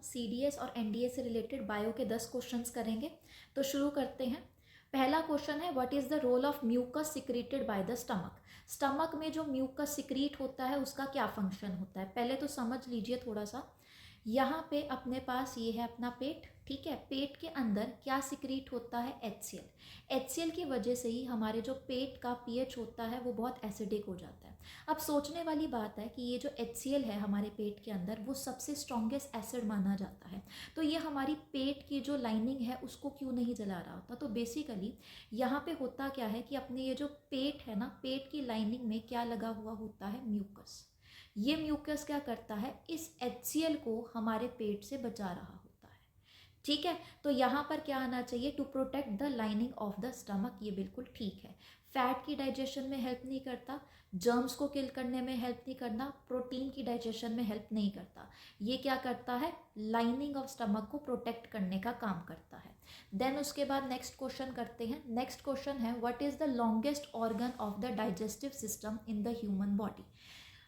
CDS और NDA से related bio के 10 क्वेश्चंस करेंगे। तो शुरू करते हैं। पहला क्वेश्चन है, what is the role of mucus secreted by the stomach. Stomach में जो म्यूकस सिक्रीट होता है उसका क्या फंक्शन होता है, पहले तो समझ लीजिए थोड़ा सा। यहाँ पे अपने पास ये है अपना पेट, ठीक है। पेट के अंदर क्या सिक्रीट होता है, HCl। HCl की वजह से ही हमारे जो पेट का pH होता है वो बहुत एसिडिक हो जाता है। अब सोचने वाली बात है कि ये जो HCl है हमारे पेट के अंदर वो सबसे स्ट्रॉन्गेस्ट एसिड माना जाता है, तो ये हमारी पेट की जो लाइनिंग है उसको क्यों नहीं जला रहा होता। तो बेसिकली यहाँ पे होता क्या है कि अपने ये जो पेट है ना, पेट की लाइनिंग में क्या लगा हुआ होता है, म्यूकस। ये म्यूकस क्या करता है, इस HCl को हमारे पेट से बचा रहा होता है, ठीक है। तो यहाँ पर क्या आना चाहिए, to protect the lining of the stomach, ये बिल्कुल ठीक है। फैट की डाइजेशन में हेल्प नहीं करता, जर्म्स को किल करने में हेल्प नहीं करना, प्रोटीन की डाइजेशन में हेल्प नहीं करता। ये क्या करता है, लाइनिंग ऑफ स्टमक को प्रोटेक्ट करने का काम करता है। देन उसके बाद नेक्स्ट क्वेश्चन करते हैं। नेक्स्ट क्वेश्चन है, what is the longest organ of the digestive system in the human body.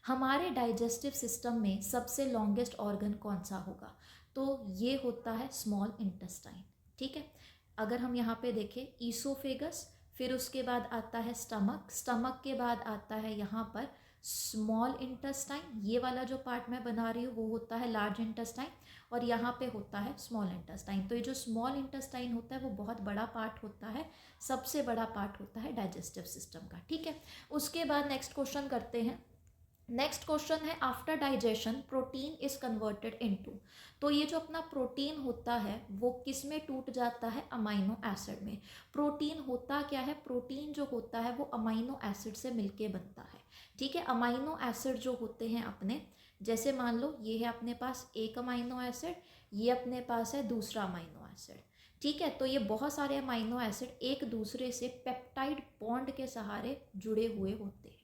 हमारे डाइजेस्टिव सिस्टम में सबसे लॉन्गेस्ट ऑर्गन कौन सा होगा, तो ये होता है स्मॉल इंटेस्टाइन, ठीक है। अगर हम यहाँ पे देखें, ईसोफेगस, फिर उसके बाद आता है स्टमक, स्टमक के बाद आता है यहाँ पर स्मॉल इंटेस्टाइन, ये वाला जो पार्ट मैं बना रही हूँ वो होता है लार्ज इंटेस्टाइन, और यहाँ पे होता है स्मॉल इंटेस्टाइन। तो ये जो स्मॉल इंटेस्टाइन होता है वो बहुत बड़ा पार्ट होता है, सबसे बड़ा पार्ट होता है डाइजेस्टिव सिस्टम का, ठीक है। उसके बाद नेक्स्ट क्वेश्चन करते हैं। नेक्स्ट क्वेश्चन है, after digestion protein is converted into. तो ये जो अपना प्रोटीन होता है वो किस में टूट जाता है, अमाइनो एसिड में। प्रोटीन होता क्या है, प्रोटीन जो होता है वो अमाइनो एसिड से मिलके बनता है, ठीक है। अमाइनो एसिड जो होते हैं अपने, जैसे मान लो ये है अपने पास एक अमाइनो एसिड, ये अपने पास है दूसरा अमाइनो एसिड, ठीक है। तो ये बहुत सारे अमाइनो एसिड एक दूसरे से पेप्टाइड बॉन्ड के सहारे जुड़े हुए होते हैं,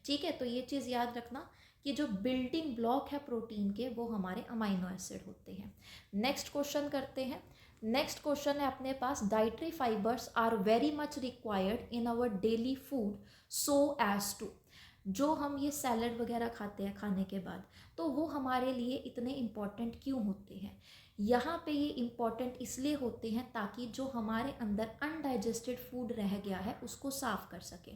ठीक है। तो ये चीज़ याद रखना कि जो बिल्डिंग ब्लॉक है प्रोटीन के वो हमारे अमाइनो एसिड होते हैं। नेक्स्ट क्वेश्चन करते हैं। नेक्स्ट क्वेश्चन है अपने पास, dietary fibres are very much required in our daily food so as to. जो हम ये सैलड वगैरह खाते हैं खाने के बाद, तो वो हमारे लिए इतने इम्पॉर्टेंट क्यों होते हैं। यहाँ पे ये इम्पॉर्टेंट इसलिए होते हैं ताकि जो हमारे अंदर अनडाइजेस्टेड फूड रह गया है उसको साफ कर सके।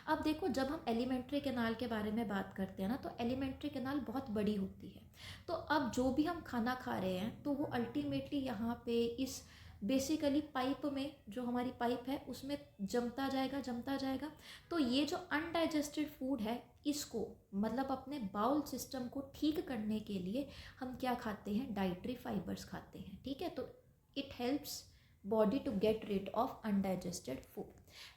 अब देखो, जब हम एलिमेंट्री कैनाल के बारे में बात करते हैं ना, तो एलिमेंट्री कैनाल बहुत बड़ी होती है। तो अब जो भी हम खाना खा रहे हैं तो वो अल्टीमेटली यहाँ पे इस बेसिकली पाइप में, जो हमारी पाइप है उसमें जमता जाएगा जमता जाएगा। तो ये जो अनडाइजेस्टेड फूड है इसको, मतलब अपने बाउल सिस्टम को ठीक करने के लिए हम क्या खाते हैं, डाइटरी फाइबर्स खाते हैं, ठीक है। तो it helps body to get rid of undigested food.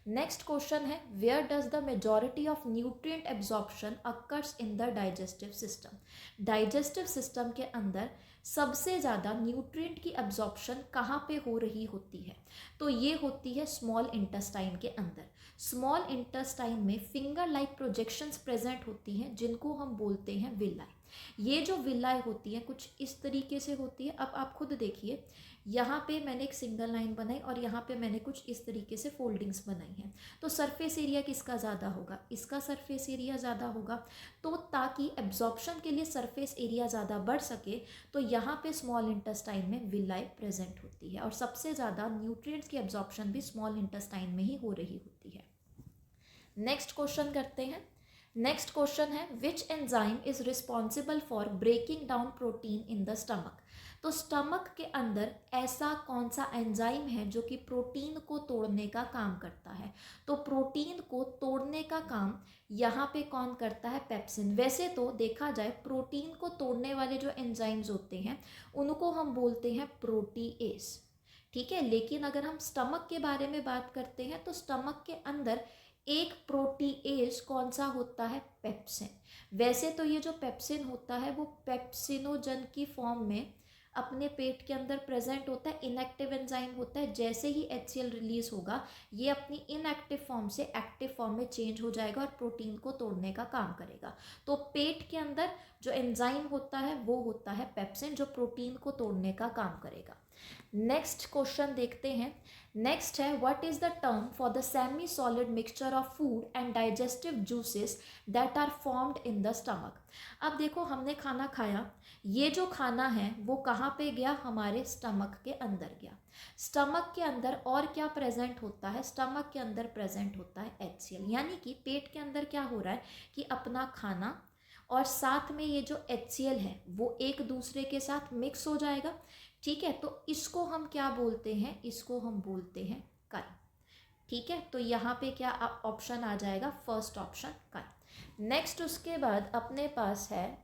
Next question है, where does the majority of nutrient absorption occurs in the digestive system. Digestive system के अंदर सबसे ज़्यादा न्यूट्रिएंट की एब्जॉर्प्शन कहाँ पे हो रही होती है, तो ये होती है स्मॉल इंटेस्टाइन के अंदर। स्मॉल इंटेस्टाइन में फिंगर लाइक प्रोजेक्शंस प्रेजेंट होती हैं जिनको हम बोलते हैं विलाई। ये जो विलाई होती है कुछ इस तरीके से होती है। अब आप खुद देखिए, यहाँ पे मैंने एक सिंगल लाइन बनाई और यहाँ पे मैंने कुछ इस तरीके से फोल्डिंग्स बनाई हैं। तो सरफेस एरिया किसका ज़्यादा होगा, इसका सरफेस एरिया ज़्यादा होगा। तो ताकि एब्जॉर्प्शन के लिए सरफेस एरिया ज़्यादा बढ़ सके तो यहाँ पे स्मॉल इंटेस्टाइन में विलाई प्रेजेंट होती है, और सबसे ज़्यादा न्यूट्रिएंट्स की एब्जॉर्प्शन भी स्मॉल इंटेस्टाइन में ही हो रही होती है। नेक्स्ट क्वेश्चन करते हैं। नेक्स्ट क्वेश्चन है, which enzyme is responsible for breaking down protein in the stomach. तो स्टमक के अंदर ऐसा कौन सा एंजाइम है जो कि प्रोटीन को तोड़ने का काम करता है। तो प्रोटीन को तोड़ने का काम यहाँ पे कौन करता है, पेप्सिन। वैसे तो देखा जाए प्रोटीन को तोड़ने वाले जो एंजाइम्स होते हैं उनको हम बोलते हैं प्रोटीएस, ठीक है। लेकिन अगर हम स्टमक के बारे में बात करते हैं तो स्टमक के अंदर एक प्रोटीएज कौन सा होता है, पेप्सिन। वैसे तो ये जो पेप्सिन होता है वो पेप्सिनोजन की फॉर्म में अपने पेट के अंदर प्रेजेंट होता है, इनएक्टिव एंजाइम होता है। जैसे ही HCl रिलीज होगा ये अपनी इनएक्टिव फॉर्म से एक्टिव फॉर्म में चेंज हो जाएगा और प्रोटीन को तोड़ने का काम करेगा। तो पेट के अंदर जो एंजाइम होता है वो होता है पेप्सिन, जो प्रोटीन को तोड़ने का काम करेगा। नेक्स्ट क्वेश्चन देखते हैं। नेक्स्ट है what is the term for the semi solid mixture of food and digestive juices that are formed in the stomach. अब देखो हमने खाना खाया, ये जो खाना है वो कहाँ पे गया, हमारे स्टमक के अंदर गया। स्टमक के अंदर और क्या प्रेजेंट होता है, स्टमक के अंदर प्रेजेंट होता है HCl, यानी कि पेट के अंदर क्या हो रहा है कि अपना खाना और साथ में ये जो HCl है वो एक दूसरे के साथ मिक्स हो जाएगा। ठीक है, तो इसको हम क्या बोलते हैं, इसको हम बोलते हैं काई। ठीक है, तो यहाँ पे क्या ऑप्शन आ जाएगा, फर्स्ट ऑप्शन काई। नेक्स्ट उसके बाद अपने पास है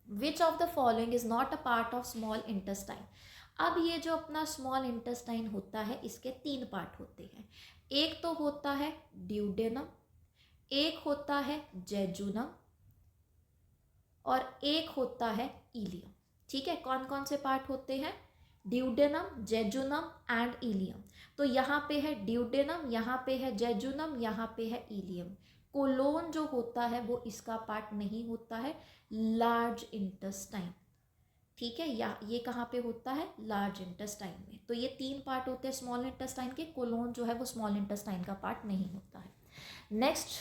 which of the following is not a part of small intestine. अब ये जो अपना स्मॉल इंटेस्टाइन होता है इसके 3 पार्ट होते हैं। एक तो होता है ड्यूडेनम, एक होता है जेजुनम और एक होता है इलियम। ठीक है, कौन कौन से पार्ट होते हैं, ड्यूडेनम, जेजुनम एंड इलियम। तो यहाँ पे है ड्यूडेनम, यहाँ पे है जेजुनम, यहाँ पे है इलियम। कोलोन जो होता है वो इसका पार्ट नहीं होता है, लार्ज इंटेस्टाइन। ठीक है, या ये कहाँ पे होता है, लार्ज इंटेस्टाइन में। तो ये 3 पार्ट होते हैं स्मॉल इंटेस्टाइन के, कोलोन जो है वो स्मॉल इंटेस्टाइन का पार्ट नहीं होता है। नेक्स्ट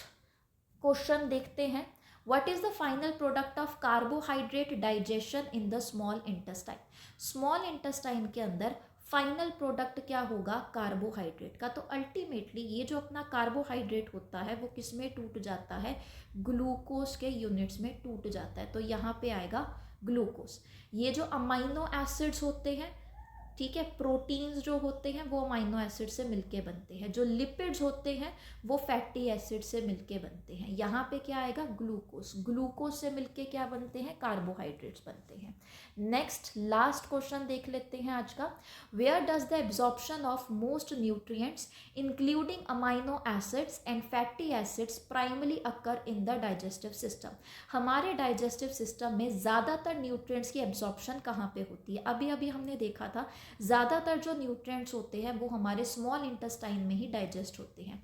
क्वेश्चन देखते हैं, what is the final product of carbohydrate digestion in the small intestine. Small intestine के अंदर फाइनल प्रोडक्ट क्या होगा, कार्बोहाइड्रेट का। तो अल्टीमेटली ये जो अपना कार्बोहाइड्रेट होता है वो किस में टूट जाता है, ग्लूकोज के यूनिट्स में टूट जाता है। तो यहाँ पे आएगा ग्लूकोज। ये जो अमाइनो एसिड्स होते हैं, ठीक है, प्रोटीन्स जो होते हैं वो अमाइनो एसिड से मिलके बनते हैं, जो लिपिड्स होते हैं वो फैटी एसिड से मिलके बनते हैं। यहाँ पे क्या आएगा, ग्लूकोज। ग्लूकोज से मिलके क्या बनते हैं, कार्बोहाइड्रेट्स बनते हैं। नेक्स्ट लास्ट क्वेश्चन देख लेते हैं आज का, where does the absorption of most nutrients including amino acids and fatty acids primary occur in the digestive system. हमारे डाइजेस्टिव सिस्टम में ज़्यादातर न्यूट्रिएंट्स की एब्जॉर्प्शन कहाँ पे होती है, अभी अभी हमने देखा था ज़्यादातर जो न्यूट्रिएंट्स होते हैं वो हमारे स्मॉल इंटेस्टाइन में ही डाइजेस्ट होते हैं।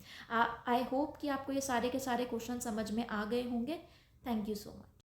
आई होप कि आपको ये सारे के सारे क्वेश्चन समझ में आ गए होंगे। Thank you so much.